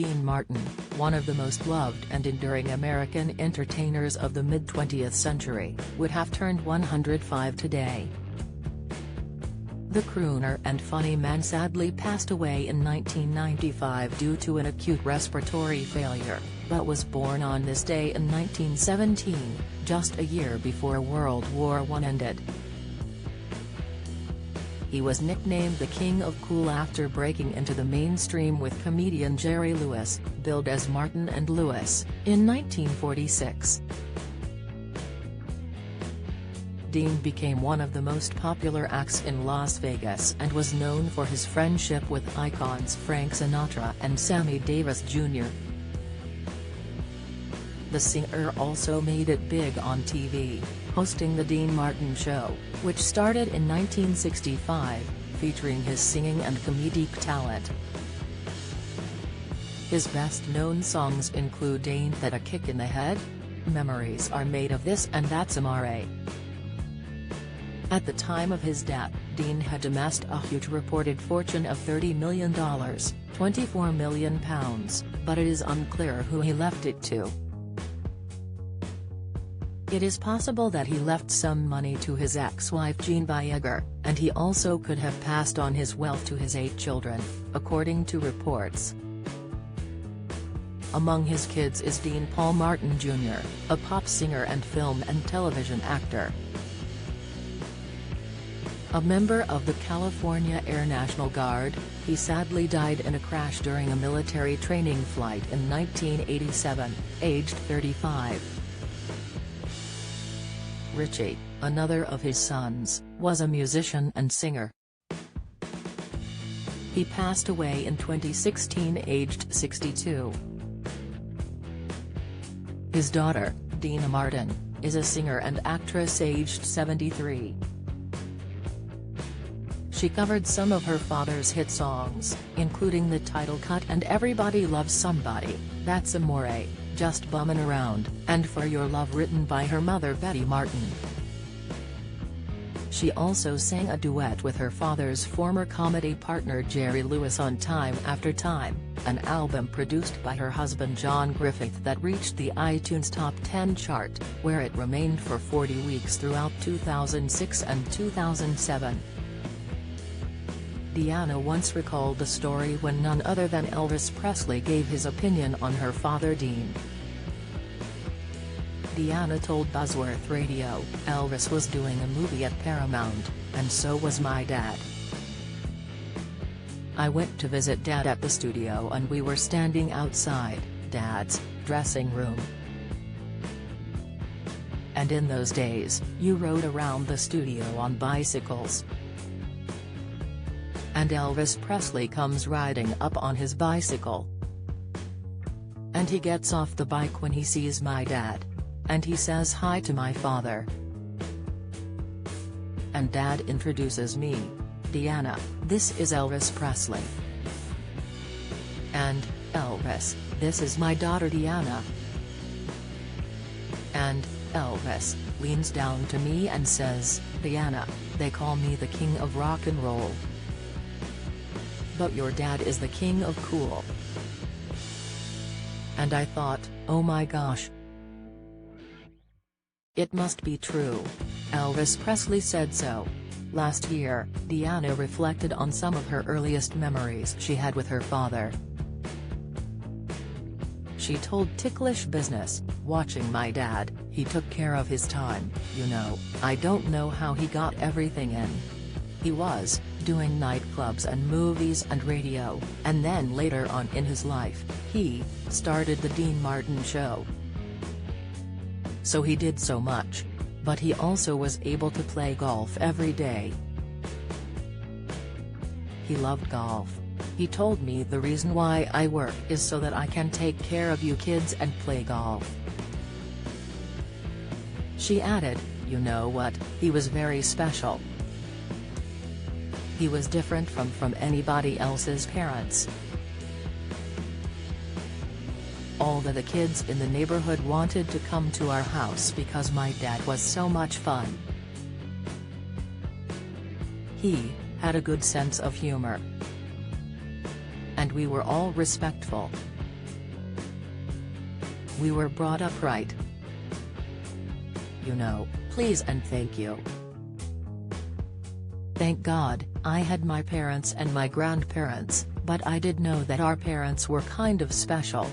Dean Martin, one of the most loved and enduring American entertainers of the mid-20th century, would have turned 105 today. The crooner and funny man sadly passed away in 1995 due to an acute respiratory failure, but was born on this day in 1917, just a year before World War I ended. He was nicknamed the King of Cool after breaking into the mainstream with comedian Jerry Lewis, billed as Martin and Lewis, in 1946. Dean became one of the most popular acts in Las Vegas and was known for his friendship with icons Frank Sinatra and Sammy Davis Jr. The singer also made it big on TV, hosting The Dean Martin Show, which started in 1965, featuring his singing and comedic talent. His best-known songs include Ain't That a Kick in the Head? Memories Are Made of This and That's Amore. At the time of his death, Dean had amassed a huge reported fortune of $30 million, £24 million, but it is unclear who he left it to. It is possible that he left some money to his ex-wife Jean Viager, and he also could have passed on his wealth to his 8 children, according to reports. Among his kids is Dean Paul Martin Jr., a pop singer and film and television actor. A member of the California Air National Guard, he sadly died in a crash during a military training flight in 1987, aged 35. Richie, another of his sons, was a musician and singer. He passed away in 2016 aged 62. His daughter, Deana Martin, is a singer and actress aged 73. She covered some of her father's hit songs, including the title cut and Everybody Loves Somebody, That's Amore, Just Bummin' Around, and For Your Love written by her mother Betty Martin. She also sang a duet with her father's former comedy partner Jerry Lewis on Time After Time, an album produced by her husband John Griffith that reached the iTunes Top 10 chart, where it remained for 40 weeks throughout 2006 and 2007. Deana once recalled the story when none other than Elvis Presley gave his opinion on her father Dean. Deana told Buzzworth Radio, "Elvis was doing a movie at Paramount, and so was my dad. I went to visit Dad at the studio and we were standing outside Dad's dressing room. And in those days, you rode around the studio on bicycles. And Elvis Presley comes riding up on his bicycle. And he gets off the bike when he sees my dad. And he says hi to my father. And Dad introduces me. Deana, this is Elvis Presley. And, Elvis, this is my daughter Deana. And, Elvis, leans down to me and says, Deana, they call me the king of rock and roll. But your dad is the king of cool. And I thought, oh my gosh. It must be true. Elvis Presley said so. Last year, Deana reflected on some of her earliest memories she had with her father. She told Ticklish Business, watching my dad, he took care of his time, you know, I don't know how he got everything in. He was doing nightclubs and movies and radio, and then later on in his life, he started the Dean Martin Show. So he did so much. But he also was able to play golf every day. He loved golf. He told me the reason why I work is so that I can take care of you kids and play golf. She added, you know what, he was very special. He was different from anybody else's parents. All the kids in the neighborhood wanted to come to our house because my dad was so much fun. He had a good sense of humor. And we were all respectful. We were brought up right. You know, please and thank you. Thank God, I had my parents and my grandparents, but I did know that our parents were kind of special.